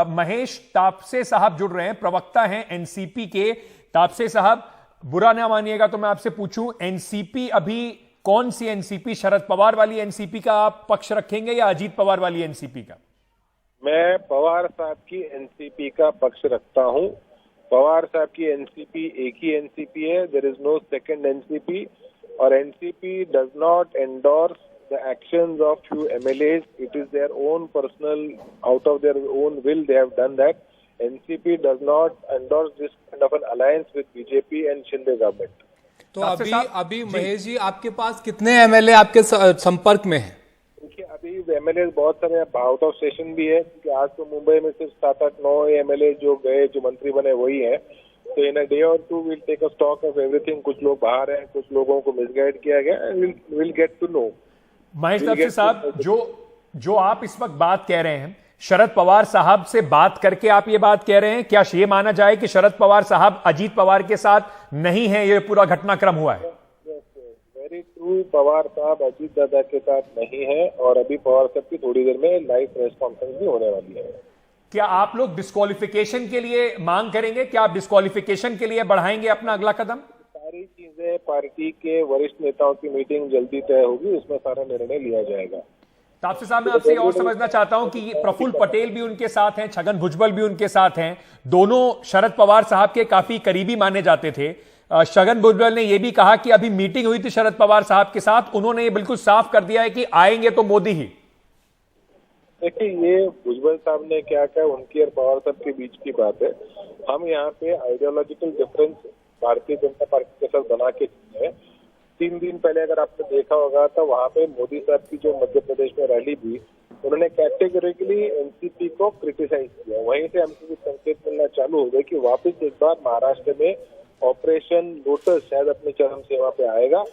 महेश तापसे साहब जुड़ रहे हैं, प्रवक्ता हैं एनसीपी के। तापसे साहब, बुरा ना मानिएगा तो मैं आपसे पूछूं, एनसीपी अभी कौन सी एनसीपी, शरद पवार वाली एनसीपी का आप पक्ष रखेंगे या अजीत पवार वाली एनसीपी का? मैं पवार साहब की एनसीपी का पक्ष रखता हूं। पवार साहब की एनसीपी एक ही एनसीपी है, there is no second NCP. और NCP does not endorse the actions of few MLAs. It is their own personal, out of their own will they have done that. NCP does not endorse this kind of an alliance with BJP and Shinde government. तो अभी महेश जी, आपके पास कितने MLA आपके संपर्क में हैं? देखिए, अभी एमएलए बहुत सारे आउट ऑफ स्टेशन भी है, क्योंकि आज तो मुंबई में सिर्फ 7-8-9 एमएलए जो गए, जो मंत्री बने वही है। तो in a day or two will take a stock of everything. कुछ लोग बाहर हैं, कुछ लोगों को मिसगाइड किया गया, and will get to know. Mahesh Tapse साहब, जो आप इस वक्त बात कह रहे हैं, शरद पवार साहब से बात करके आप ये बात कह रहे हैं, क्या ये माना जाए कि शरद पवार साहब अजीत पवार के साथ नहीं है, ये पूरा घटनाक्रम हुआ है? वेरी ट्रू, पवार साहब अजीत दादा के साथ नहीं है, और अभी पवार साहब की थोड़ी देर में लाइव प्रेस कॉन्फ्रेंस भी होने वाली है। क्या आप लोग डिस्क्वालिफिकेशन के लिए मांग करेंगे? क्या आप डिस्क्वालिफिकेशन के लिए बढ़ाएंगे अपना अगला कदम? सारी चीजें पार्टी के वरिष्ठ नेताओं की मीटिंग जल्दी तय होगी, उसमें सारा निर्णय लिया जाएगा। तापसे साहब, मैं आपसे और समझना चाहता हूं कि प्रफुल्ल पटेल भी उनके साथ हैं, छगन भुजबल भी उनके साथ हैं, दोनों शरद पवार साहब के काफी करीबी माने जाते थे। छगन भुजबल ने यह भी कहा कि अभी मीटिंग हुई थी शरद पवार साहब के साथ, उन्होंने ये बिल्कुल साफ कर दिया है कि आएंगे तो मोदी ही। देखिए, ये भुजबल साहब ने क्या कहा, उनकी और पवार साहब के बीच की बात है। हम यहाँ पे ideological difference Bharatiya Janata party के साथ बना के है। 3 दिन पहले अगर आपने देखा होगा तो वहाँ पे मोदी साहब की जो मध्य प्रदेश में रैली थी, उन्होंने कैटेगोरिकली एनसीपी को क्रिटिसाइज किया। वहीं से हमको कुछ संकेत मिलना चालू हो गए कि वापस एक बार महाराष्ट्र में ऑपरेशन लोटस शायद अपनी चरम सीमा पे आएगा।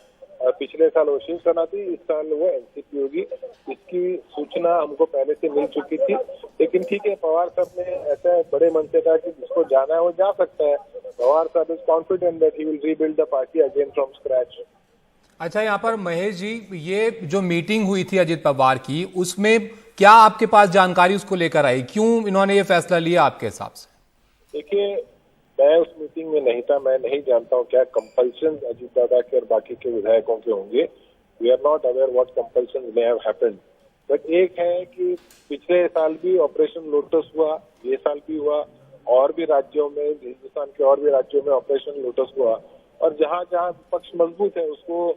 पिछले साल वो शिवसेना थी, इस साल वो एनसीपी होगी। इसकी सूचना हमको पहले से मिल चुकी थी, लेकिन ठीक है, पवार साहब ने ऐसा बड़े मन से कहा कि जिसको जाना है वो जा सकता है। पवार साहब is confident that he will rebuild the party again from scratch. अच्छा, यहाँ पर महेश जी, ये जो मीटिंग हुई थी अजीत पवार की, उसमें क्या आपके पास जानकारी उसको लेकर आई? क्यों इन्होंने ये फैसला लिया आपके हिसाब से? देखिए, मैं उस मीटिंग में नहीं था, मैं नहीं जानता हूँ क्या कंपल्शन अजीत दादा के और बाकी के विधायकों के होंगे। We are not aware what compulsion may have happened. But एक है कि पिछले साल भी ऑपरेशन लोटस हुआ, ये साल भी हुआ, और भी राज्यों में, हिंदुस्तान के और भी राज्यों में ऑपरेशन लोटस हुआ। और जहाँ जहाँ पक्ष मजबूत है उसको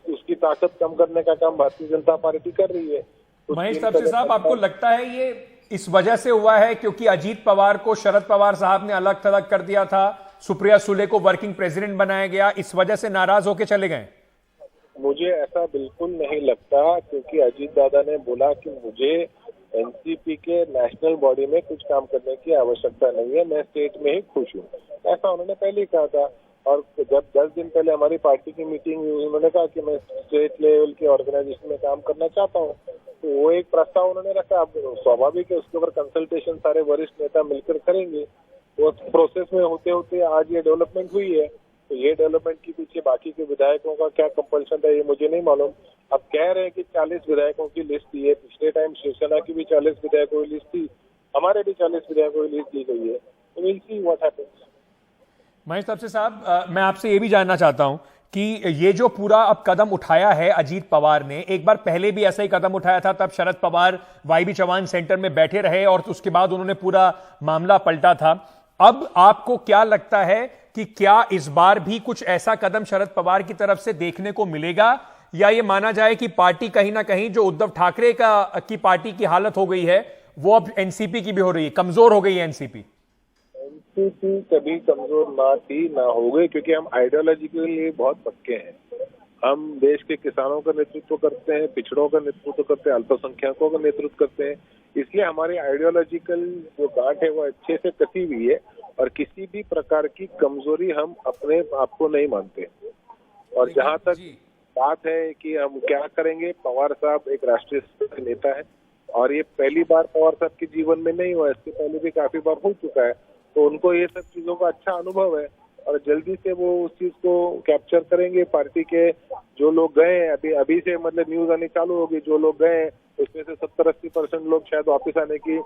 उसकी ताकत कम करने का काम भारतीय जनता पार्टी कर रही है। महेश तापसे साहब, आपको लगता है ये इस वजह से हुआ है क्योंकि अजीत पवार को शरद पवार साहब ने अलग थलग कर दिया था, सुप्रिया सुले को वर्किंग प्रेसिडेंट बनाया गया, इस वजह से नाराज होकर चले गए? मुझे ऐसा बिल्कुल नहीं लगता, क्योंकि अजीत दादा ने बोला कि मुझे एनसीपी के नेशनल बॉडी में कुछ काम करने की आवश्यकता नहीं है, मैं स्टेट में ही खुश हूँ, ऐसा उन्होंने पहले ही कहा था। और जब 10 दिन पहले हमारी पार्टी की मीटिंग हुई, उन्होंने कहा कि मैं स्टेट लेवल के ऑर्गेनाइजेशन में काम करना चाहता हूँ। तो वो एक प्रस्ताव उन्होंने रखा। अब स्वाभाविक है उसके ऊपर कंसल्टेशन सारे वरिष्ठ नेता मिलकर करेंगे। वो प्रोसेस में होते होते आज ये डेवलपमेंट हुई है। तो ये डेवलपमेंट के पीछे बाकी के विधायकों का क्या कंपल्शन था, ये मुझे नहीं मालूम। अब कह रहे हैं कि 40 विधायकों की लिस्ट दी है। पिछले टाइम शिवसेना की भी 40 विधायकों की लिस्ट थी, हमारे भी 40 विधायकों की लिस्ट दी गई है। तो will see what happens. Mahesh Tapse साहब, मैं आपसे ये भी जानना चाहता हूं कि ये जो पूरा अब कदम उठाया है अजीत पवार ने, एक बार पहले भी ऐसा ही कदम उठाया था, तब शरद पवार वाईबी चौहान सेंटर में बैठे रहे और उसके बाद उन्होंने पूरा मामला पलटा था। अब आपको क्या लगता है कि क्या इस बार भी कुछ ऐसा कदम शरद पवार की तरफ से देखने को मिलेगा, या ये माना जाए कि पार्टी कहीं ना कहीं जो उद्धव ठाकरे की पार्टी की हालत हो गई है वो अब एनसीपी की भी हो रही है, कमजोर हो गई है एनसीपी? एनसीपी कभी कमजोर ना थी ना हो गई, क्योंकि हम आइडियोलॉजिकली बहुत पक्के हैं। हम देश के किसानों का नेतृत्व करते हैं, पिछड़ों का नेतृत्व करते हैं, अल्पसंख्यकों का नेतृत्व करते हैं। इसलिए हमारी आइडियोलॉजिकल जो गांठ है वो अच्छे से कसी हुई है, और किसी भी प्रकार की कमजोरी हम अपने आप को नहीं मानते। और जहां तक बात है कि हम क्या करेंगे, पवार साहब एक राष्ट्रीय स्तर के नेता है, और ये पहली बार पवार साहब के जीवन में नहीं हुआ, इससे पहले भी काफी बार हो चुका है। तो उनको ये सब चीजों का अच्छा अनुभव है। और जल्दी से वो उस चीज को कैप्चर करेंगे। पार्टी के जो लोग गए हैं, अभी से मतलब न्यूज आनी चालू होगी, जो लोग गए हैं उसमें से 70-80% लोग शायद वापस आने की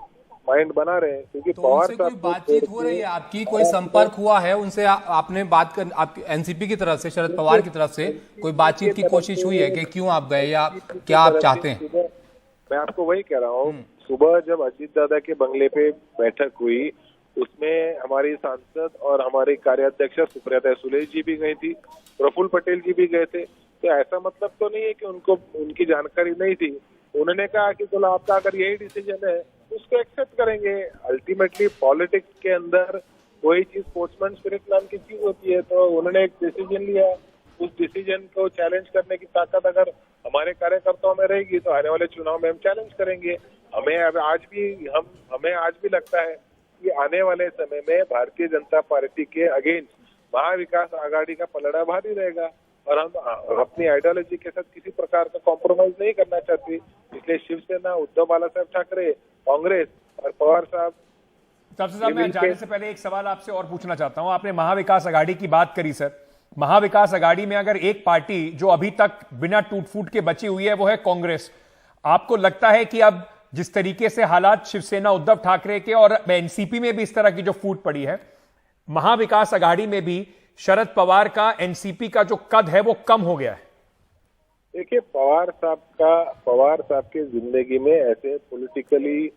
माइंड बना रहे हैं, क्योंकि तो पवार उनसे कोई साहब बातचीत हो रही है आपकी, कोई संपर्क हुआ है उनसे? आपने बात कर, आप एनसीपी की तरफ से, शरद पवार की तरफ से कोई बातचीत की कोशिश हुई है कि क्यों आप गए या क्या आप चाहते हैं? मैं आपको वही कह रहा हूँ, सुबह जब अजीत दादा के बंगले पे बैठक हुई, उसमें हमारी सांसद और हमारी कार्याध्यक्ष सुप्रिया सुले जी भी गई थी, प्रफुल्ल पटेल जी भी गए थे। तो ऐसा मतलब तो नहीं है कि उनको उनकी जानकारी नहीं थी। उन्होंने कहा कि चलो आपका अगर यही डिसीजन है उसको एक्सेप्ट करेंगे। अल्टीमेटली पॉलिटिक्स के अंदर कोई चीज स्पोर्ट्समैन स्पिरिट नाम की चीज होती है, तो उन्होंने एक डिसीजन लिया, उस डिसीजन को चैलेंज करने की ताकत अगर हमारे कार्यकर्ताओं में रहेगी तो आने वाले चुनाव में हम चैलेंज करेंगे। हमें आज भी लगता है कि आने वाले समय में भारतीय जनता पार्टी के अगेंस्ट महाविकास आघाड़ी का पलड़ा भारी रहेगा और हम अपनी आइडियोलॉजी के साथ किसी प्रकार का कॉम्प्रोमाइज नहीं करना चाहते। इसलिए शिवसेना, उद्धव बाला साहब ठाकरे, कांग्रेस और पवार साहब। सबसे साहब, मैं जाने से पहले एक सवाल आपसे और पूछना चाहता हूं। आपने महाविकास आघाड़ी की बात करी सर, महाविकास आघाड़ी में अगर एक पार्टी जो अभी तक बिना टूट फूट के बची हुई है वो है कांग्रेस, आपको लगता है कि अब जिस तरीके से हालात शिवसेना उद्धव ठाकरे के और एनसीपी में भी इस तरह की जो फूट पड़ी है, महाविकास आघाड़ी में भी शरद पवार का एनसीपी का जो कद है वो कम हो गया है? देखिए, पवार साहब के जिंदगी में ऐसे पॉलिटिकली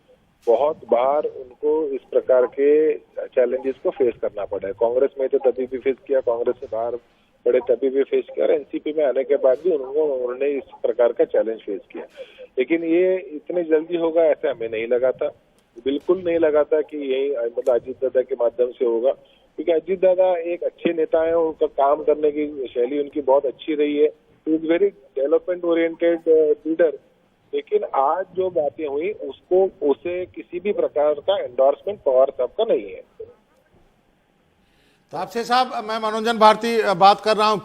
बहुत बार उनको इस प्रकार के चैलेंजेस को फेस करना पड़ा है। कांग्रेस में तो तभी भी फेस किया, कांग्रेस से बाहर पड़े तभी भी फेस किया, और एनसीपी में आने के बाद भी उन्होंने इस प्रकार का चैलेंज फेस किया। लेकिन ये इतनी जल्दी होगा ऐसा हमें नहीं लगा था, बिल्कुल नहीं लगा था कि यही मतलब अजीत दादा के माध्यम से होगा, क्योंकि अजीत दादा एक अच्छे नेता है, उनका काम करने की शैली उनकी बहुत अच्छी रही है। Is very development oriented leader. लेकिन आज जो बातें हुई उसे किसी भी प्रकार का एंडोर्समेंट पवार साहब का नहीं है। तो आपसे साहब, मैं मनोरंजन भारती बात कर रहा हूं।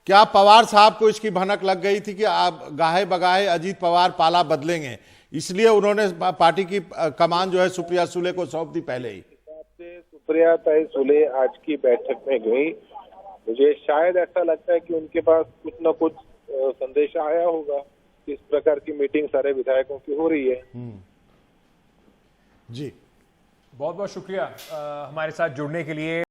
क्या पवार साहब को इसकी भनक लग गई थी कि आप गाहे बगाहे अजीत पवार पाला बदलेंगे, इसलिए उन्होंने पार्टी की कमान जो है सुप्रिया सुले को सौंप दी पहले ही? सुप्रिया सुले आज की बैठक में गई, मुझे शायद ऐसा लगता है कि उनके पास कुछ न कुछ संदेश आया होगा। इस प्रकार की मीटिंग सारे विधायकों की हो रही है। जी, बहुत बहुत शुक्रिया हमारे साथ जुड़ने के लिए।